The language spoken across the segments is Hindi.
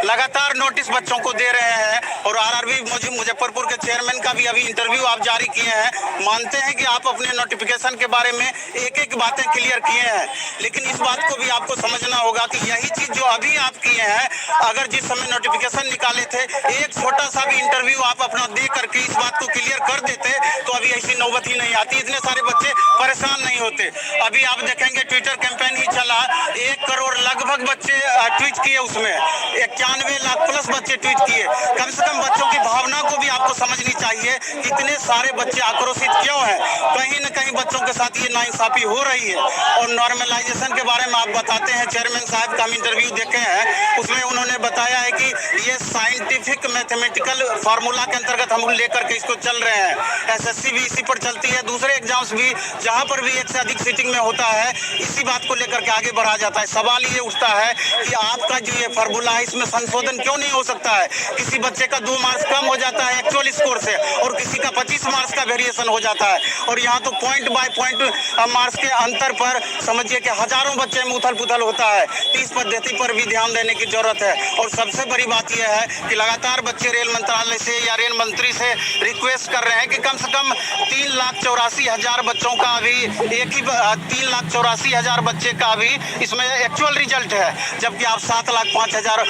लगातार नोटिस बच्चों को दे रहे हैं और आरआरबी मुजफ्फरपुर के चेयरमैन का भी अभी इंटरव्यू आप जारी किए हैं। मानते हैं कि आप अपने नोटिफिकेशन के बारे में एक एक बातें क्लियर किए हैं, लेकिन इस बात को भी आपको समझना होगा कि यही चीज जो अभी आप किए हैं, अगर जिस समय नोटिफिकेशन निकाले थे एक छोटा सा भी इंटरव्यू आप अपना दे करके इस बात को क्लियर कर देते तो अभी ऐसी नौबत ही नहीं आती, इतने सारे बच्चे परेशान नहीं होते। अभी आप देखेंगे ट्विटर कैंपेन ही चला, 1 करोड़ लगभग बच्चे ट्वीट किए, उसमें 91 लाख प्लस बच्चे ट्वीट किए। कम से कम बच्चों की भावना को भी आपको समझनी चाहिए कि इतने सारे बच्चे आक्रोशित क्यों हैं। कहीं न कहीं बच्चों के साथ ये नाइंसाफी हो रही है। और नॉर्मलाइजेशन के बारे में आप बताते हैं, चेयरमैन साहब का हम इंटरव्यू देखे हैं, उसमें उन्होंने बताया है कि ये साइंटिफिक मैथमेटिकल फार्मूला के अंतर्गत हम लेकर के इसको चल रहे हैं। एसएससी भी इसी पर चलती है, दूसरे एग्जाम्स भी जहां पर भी एक से अधिक सीटिंग में होता है इसी बात को लेकर के आगे बढ़ा जाता है। सवाल ये उठता है कि आपका जो ये फार्मूला है इसमें संशोधन क्यों नहीं हो सकता है। किसी बच्चे का 2 मार्क्स कम हो जाता है एक्चुअल स्कोर से और किसी का 25 मार्क्स का वेरिएशन हो जाता है, और यहाँ तो पॉइंट बाय पॉइंट मार्क्स के अंतर पर समझिए कि हजारों बच्चे में उथल पुथल होता है। तो इस पद्धति पर भी ध्यान देने की जरूरत है। और सबसे बड़ी बात यह है कि लगातार बच्चे रेल मंत्रालय से या रेल मंत्री से रिक्वेस्ट कर रहे हैं कि कम से कम 3,84,000 बच्चों का अभी 3,84,000 बच्चे का अभी इसमें एक्चुअल रिजल्ट है, जबकि आप 7,05,000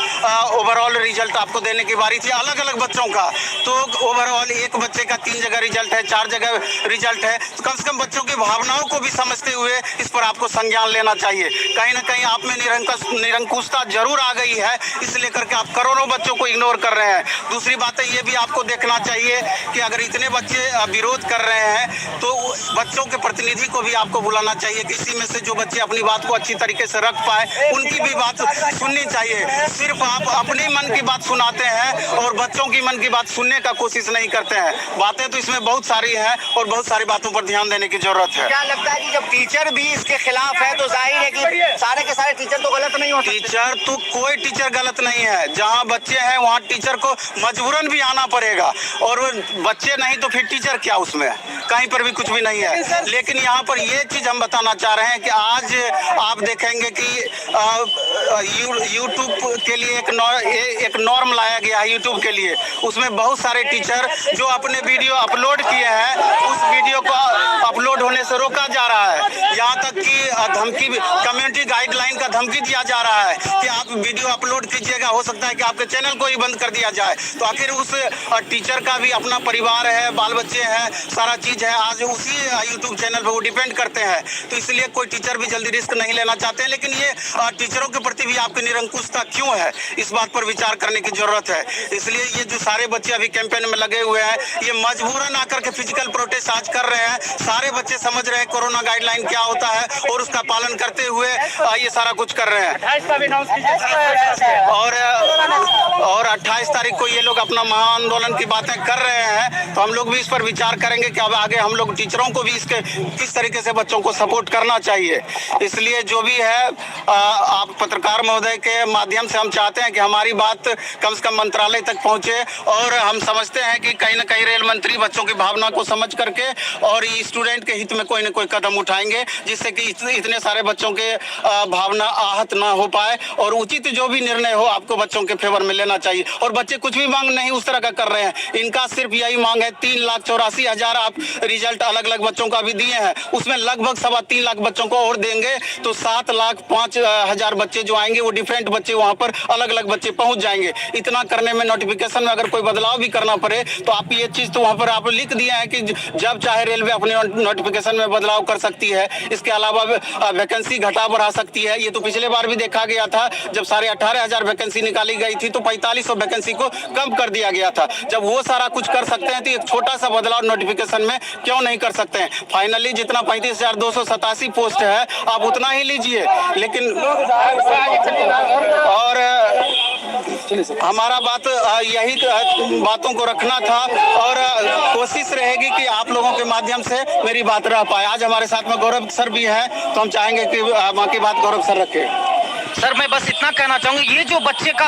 ओवरऑल रिजल्ट आपको देने की बारी थी अलग अलग बच्चों का। तो ओवरऑल एक बच्चे का 3 जगह रिजल्ट है, 4 जगह रिजल्ट है। तो कम से कम बच्चों की भावनाओं को भी समझते हुए इस पर आपको संज्ञान लेना चाहिए। कहीं ना कहीं आप में निरंकुशता जरूर आ गई है, इस लेकर के आप करोड़ों बच्चों को इग्नोर कर रहे हैं। दूसरी बात है ये भी आपको देखना चाहिए कि अगर इतने बच्चे विरोध कर रहे हैं तो बच्चों के प्रतिनिधि को भी आपको बुलाना चाहिए कि इसी में से जो बच्चे अपनी बात को अच्छी तरीके से रख पाए उनकी भी बात सुननी चाहिए। सिर्फ आप अपने मन की बात सुनाते हैं और बच्चों की मन की बात सुनने का कोशिश नहीं करते हैं। बातें तो इसमें बहुत सारी हैं और बहुत सारी बातों पर ध्यान देने की जरूरत है। क्या लगता है कि जब टीचर भी इसके खिलाफ है तो जाहिर है कि सारे के सारे टीचर तो गलत नहीं होते। टीचर तो कोई टीचर गलत नहीं है, जहाँ बच्चे हैं वहाँ टीचर को मजबूरन भी आना पड़ेगा, और बच्चे नहीं तो फिर टीचर क्या, उसमें कहीं पर भी कुछ भी नहीं है। लेकिन यहाँ पर ये चीज हम बताना चाह रहे हैं कि आज आप देखेंगे कि यूट्यूब के लिए एक नॉर्म लाया गया है यूट्यूब के लिए। उसमें बहुत सारे टीचर जो अपने वीडियो अपलोड किए हैं उस वीडियो को अपलोड होने से रोका जा रहा है। यहाँ तक कि धमकी, कम्युनिटी गाइडलाइन का धमकी दिया जा रहा है कि आप वीडियो अपलोड कीजिएगा, हो सकता है कि आपके चैनल को ही बंद कर दिया जाए। तो आखिर उस टीचर का भी अपना परिवार है, बाल बच्चे हैं, सारा चीज है, आज उसी यूट्यूब चैनल पर वो डिपेंड करते हैं। तो इसलिए कोई टीचर भी जल्दी रिस्क नहीं लेना चाहते हैं। लेकिन ये टीचरों के प्रति भी आपकी निरंकुशता क्यों है, इस बात पर विचार करने की जरूरत है। इसलिए ये जो सारे बच्चे अभी कैंपेन में लगे हुए हैं ये मजबूरन आकर के फिजिकल प्रोटेस्ट आज कर रहे हैं। सारे बच्चे समझ रहे हैं कोरोना गाइडलाइन क्या होता है और उसका पालन करते हुए ये सारा कुछ कर रहे हैं। और 28 तारीख को ये लोग अपना महाआंदोलन की बातें कर रहे हैं, तो हम लोग भी इस पर विचार करेंगे कि अब आगे हम लोग टीचरों को भी इसके किस तरीके से बच्चों को सपोर्ट करना चाहिए। इसलिए जो भी है आप पत्रकार महोदय के माध्यम से हम चाहते हैं कि हमारी बात कम से कम मंत्रालय तक पहुंचे, और हम समझते हैं कि कहीं ना कहीं रेल मंत्री बच्चों की भावना को समझ करके और स्टूडेंट के हित में कोई ना कोई कदम उठाएंगे जिससे कि इतने सारे बच्चों के भावना आहत ना हो पाए, और उचित जो भी निर्णय हो आपको बच्चों के फेवर में लेना चाहिए। और बच्चे कुछ भी मांग नहीं उस तरह का कर रहे हैं, इनका सिर्फ यही मांग है 3,84,000 आप रिजल्ट अलग अलग बच्चों का भी दिए हैं, उसमें लगभग 3.25 लाख बच्चों को और देंगे तो 7,05,000 बच्चे जो आएंगे वो डिफरेंट बच्चे वहां पर अलग अलग बच्चे पहुंच जाएंगे। इतना करने में नोटिफिकेशन में अगर कोई बदलाव भी करना पड़े तो आप ये चीज तो वहां पर आप लिख दिए हैं कि जब चाहे रेलवे अपने नोटिफिकेशन में बदलाव कर सकती है। इसके अलावा वैकेंसी घटा बढ़ा सकती है। ये तो पिछले बार भी देखा गया था, जब 18,500 वैकेंसी निकाली गई थी तो 4,500 वैकेंसी को कम कर दिया गया था। जब वो सारा कुछ कर सकते हैं तो एक छोटा सा बदलाव नोटिफिकेशन में क्यों नहीं कर सकते हैं। फाइनली जितना 35,287 पोस्ट है आप उतना ही लीजिए, लेकिन और हमारा बात यही बातों को रखना था, और कोशिश रहेगी कि आप लोगों के माध्यम से मेरी बात रह पाए। आज हमारे साथ में गौरव सर भी हैं, तो हम चाहेंगे कि माँ की बात गौरव सर रखें। सर मैं बस इतना कहना चाहूंगी, ये जो बच्चे का